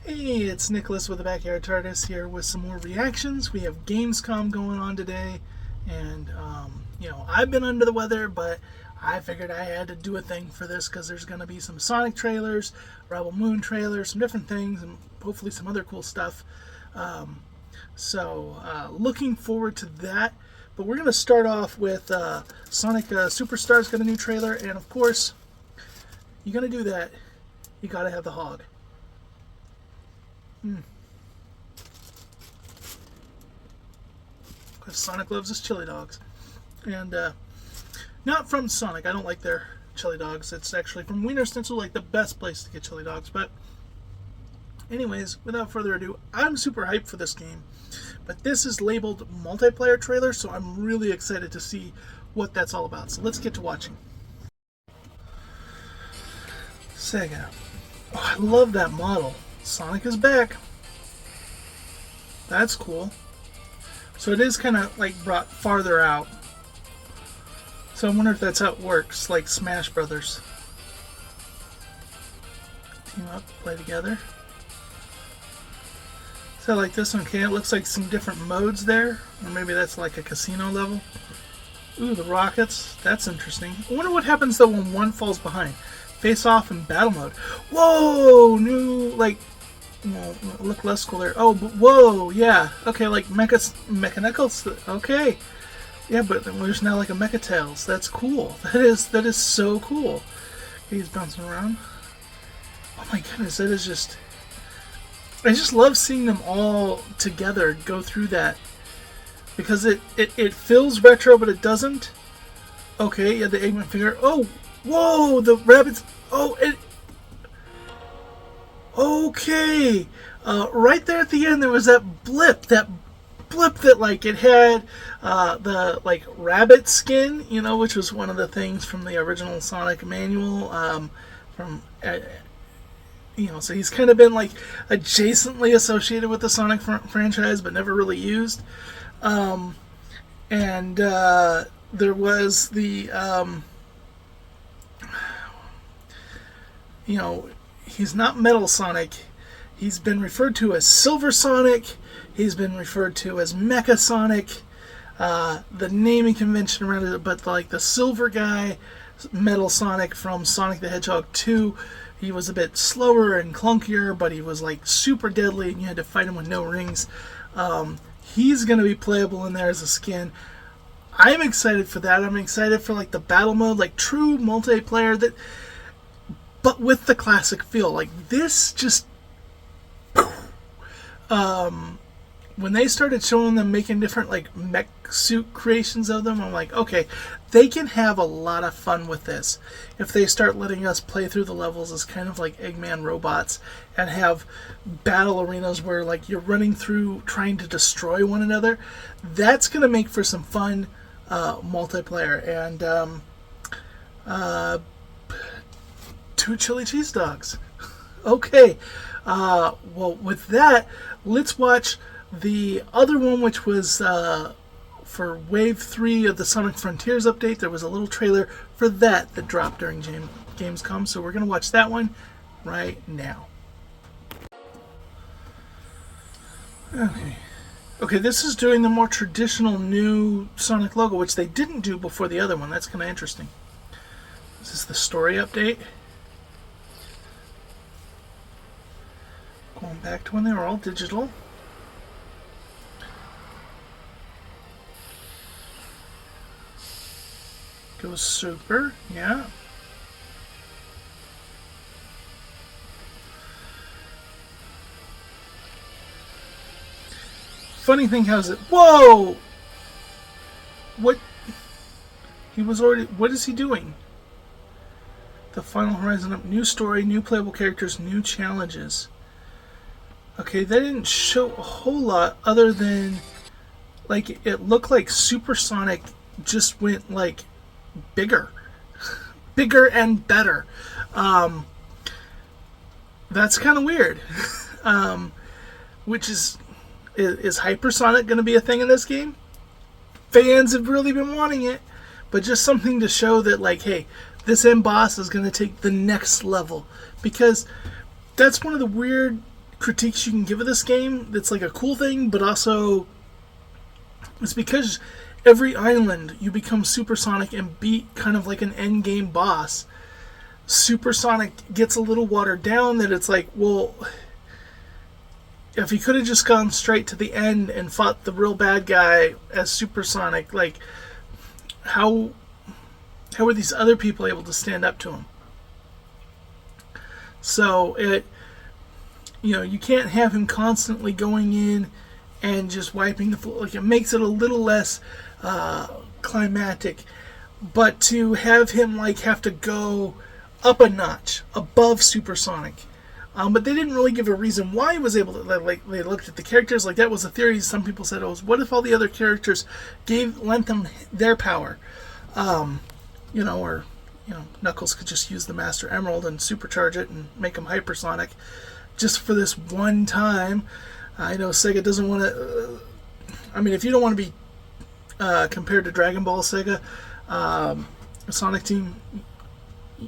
Hey, it's Nicholas with the Backyard TARDIS here with some more reactions. We have Gamescom going on today, and I've been under the weather, but I figured I had to do a thing for this because there's going to be some Sonic trailers, Rebel Moon trailers, some different things, and hopefully some other cool stuff. Looking forward to that. But we're going to start off with Sonic Superstars got a new trailer, and of course, you're going to do that. You got to have the hog. Because Sonic loves his chili dogs. And not from Sonic. I don't like their chili dogs. It's actually from Wiener Schnitzel, like the best place to get chili dogs. But anyways, without further ado, I'm super hyped for this game. But this is labeled multiplayer trailer, so I'm really excited to see what that's all about. So let's get to watching. Sega. Oh, I love that model. Sonic is back. That's cool. So it is kind of like brought farther out. So I wonder if that's how it works, like Smash Brothers. Team up, play together. So like this one, okay, it looks like some different modes there. Or maybe that's like a casino level. Ooh, the rockets. That's interesting. I wonder what happens though when one falls behind. Face off in battle mode. Whoa! New, like, well, look less cool there. Oh, but whoa, yeah. Okay, like mechanicals. Okay. Yeah, but there's now like a Mecha Tails. That's cool. That is so cool. He's bouncing around. Oh my goodness, that is just... I just love seeing them all together go through that. Because it feels retro, but it doesn't. Okay, yeah, the Eggman figure. Oh, whoa, the rabbits. Oh, it... Okay. Right there at the end, there was that blip that like it had the like rabbit skin, you know, which was one of the things from the original Sonic manual. So he's kind of been like adjacently associated with the Sonic franchise, but never really used. There was the he's not Metal Sonic. He's been referred to as Silver Sonic. He's been referred to as Mecha Sonic. The naming convention around it, but like the silver guy, Metal Sonic from Sonic the Hedgehog 2, he was a bit slower and clunkier, but he was like super deadly, and you had to fight him with no rings. He's going to be playable in there as a skin. I'm excited for that. I'm excited for like the battle mode, like true multiplayer but with the classic feel. Like this just when they started showing them making different like mech suit creations of them, I'm like, okay, they can have a lot of fun with this if they start letting us play through the levels as kind of like Eggman robots and have battle arenas where like you're running through trying to destroy one another. That's gonna make for some fun multiplayer. And 2 chili cheese dogs. Okay. Well, with that, let's watch the other one, which was for Wave 3 of the Sonic Frontiers update. There was a little trailer for that dropped during Gamescom, so we're going to watch that one right now. Okay, this is doing the more traditional new Sonic logo, which they didn't do before the other one. That's kind of interesting. This is the story update. Going back to when they were all digital. Goes super, yeah. Funny thing, how's it? Whoa! What? He was already. What is he doing? The Final Horizon up. New story, new playable characters, new challenges. Okay, they didn't show a whole lot other than like it looked like Super Sonic just went like bigger and better. That's kind of weird. Which is Hypersonic going to be a thing in this game? Fans have really been wanting it, but just something to show that like, hey, this end boss is going to take the next level, because that's one of the weird critiques you can give of this game that's like a cool thing, but also it's because every island you become supersonic and beat kind of like an end game boss. Supersonic gets a little watered down, that it's like, well, if he could have just gone straight to the end and fought the real bad guy as Supersonic, like, how were these other people able to stand up to him? So you can't have him constantly going in and just wiping the floor. Like, it makes it a little less climactic. But to have him like have to go up a notch above Supersonic. But they didn't really give a reason why he was able to. Like, they looked at the characters, like that was a theory. Some people said, "Oh, what if all the other characters lent them their power?" Or Knuckles could just use the Master Emerald and supercharge it and make him hypersonic, just for this one time. I know Sega doesn't want to. If you don't want to be compared to Dragon Ball Sega, Sonic Team,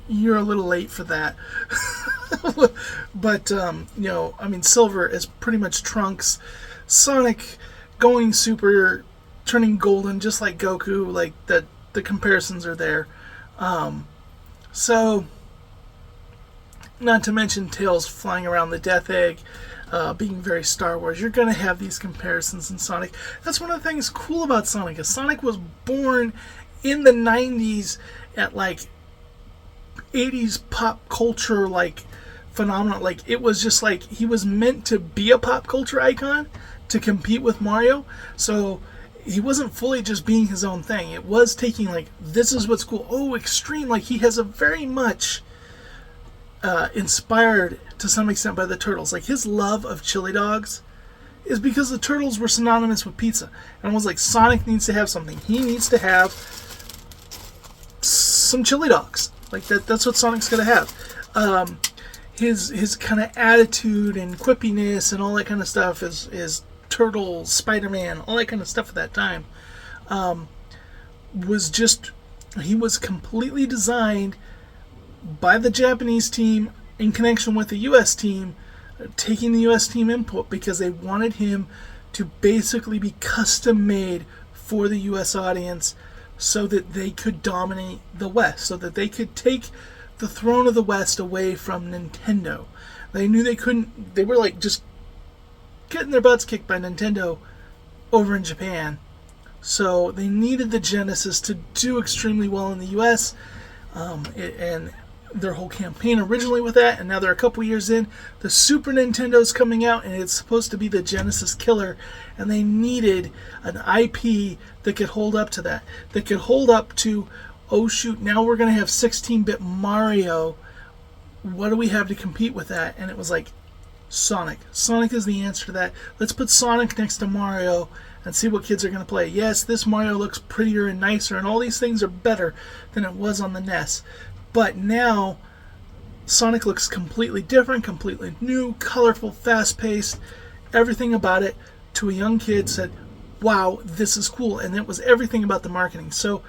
you're a little late for that. But Silver is pretty much Trunks. Sonic going super, turning golden, just like Goku. Like the comparisons are there. So, not to mention Tails flying around the Death Egg, being very Star Wars. You're going to have these comparisons in Sonic. That's one of the things cool about Sonic, is Sonic was born in the 90s at like 80s pop culture like phenomenon. Like, it was just like he was meant to be a pop culture icon to compete with Mario. So he wasn't fully just being his own thing. It was taking like, this is what's cool. Oh, extreme. Like, he has a very much inspired to some extent by the Turtles. Like, his love of chili dogs is because the Turtles were synonymous with pizza. And it was like, Sonic needs to have something. He needs to have some chili dogs. Like, that's what Sonic's going to have. His kind of attitude and quippiness and all that kind of stuff is Turtles, Spider-Man, all that kind of stuff at that time, he was completely designed by the Japanese team in connection with the U.S. team, taking the U.S. team input, because they wanted him to basically be custom made for the U.S. audience, so that they could dominate the West, so that they could take the throne of the West away from Nintendo. They knew they couldn't. They were like just getting their butts kicked by Nintendo over in Japan. So they needed the Genesis to do extremely well in the US. And their whole campaign originally with that, and now they're a couple years in. The Super Nintendo's coming out, and it's supposed to be the Genesis killer. And they needed an IP that could hold up to that. That could hold up to, oh shoot, now we're going to have 16-bit Mario. What do we have to compete with that? And it was like, Sonic. Sonic is the answer to that. Let's put Sonic next to Mario and see what kids are going to play. Yes, this Mario looks prettier and nicer, and all these things are better than it was on the NES. But now, Sonic looks completely different, completely new, colorful, fast-paced. Everything about it, to a young kid, said, wow, this is cool. And it was everything about the marketing. So,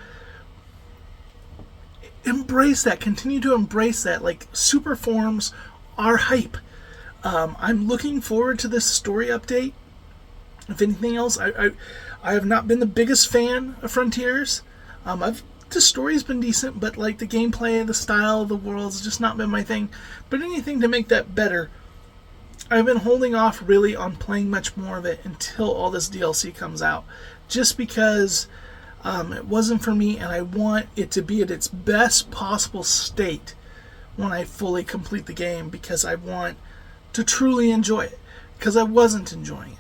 embrace that. Continue to embrace that. Like, super forms are hype. I'm looking forward to this story update. If anything else, I have not been the biggest fan of Frontiers. The story's been decent, but like the gameplay, the style of the world's just not been my thing. But anything to make that better, I've been holding off really on playing much more of it until all this DLC comes out. Just because it wasn't for me, and I want it to be at its best possible state when I fully complete the game, because I want to truly enjoy it, because I wasn't enjoying it.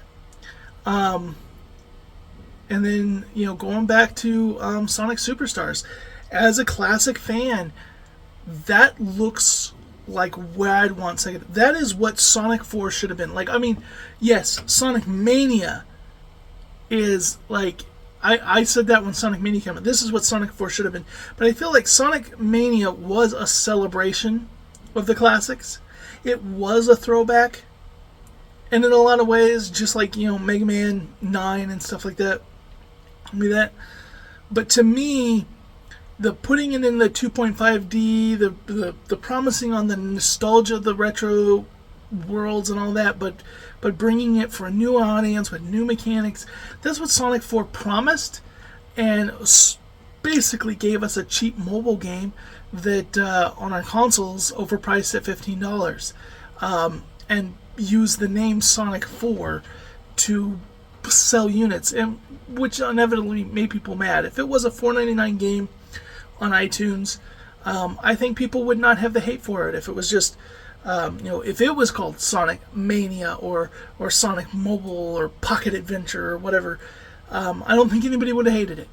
And then, going back to Sonic Superstars, as a classic fan, that looks like where I'd want Sega. That is what Sonic 4 should have been. Like, yes, Sonic Mania is like, I said that when Sonic Mania came out. This is what Sonic 4 should have been. But I feel like Sonic Mania was a celebration of the classics. It was a throwback. And in a lot of ways, just like, Mega Man 9 and stuff like that. But to me, the putting it in the 2.5D, the promising on the nostalgia of the retro worlds and all that, but bringing it for a new audience with new mechanics. That's what Sonic 4 promised, and basically gave us a cheap mobile game that on our consoles overpriced at $15, and used the name Sonic 4 to sell units, and which inevitably made people mad. If it was a $4.99 game on iTunes, I think people would not have the hate for it. If it was just if it was called Sonic Mania or Sonic Mobile or Pocket Adventure or whatever, I don't think anybody would have hated it.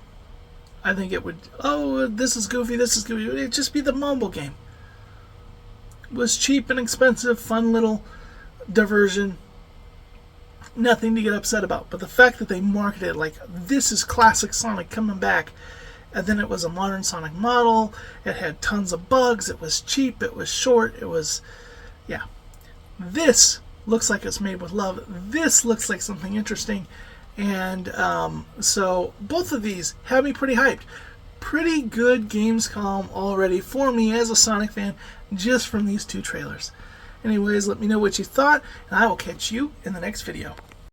I think it would, oh, this is goofy, this is goofy. It'd just be the mobile game. It was cheap and expensive, fun little diversion. Nothing to get upset about. But the fact that they marketed it like, this is classic Sonic coming back, and then it was a modern Sonic model, it had tons of bugs, it was cheap, it was short, it was, yeah. This looks like it's made with love. This looks like something interesting. And so both of these have me pretty hyped. Pretty good Gamescom already for me as a Sonic fan, just from these two trailers. Anyways, let me know what you thought, and I will catch you in the next video.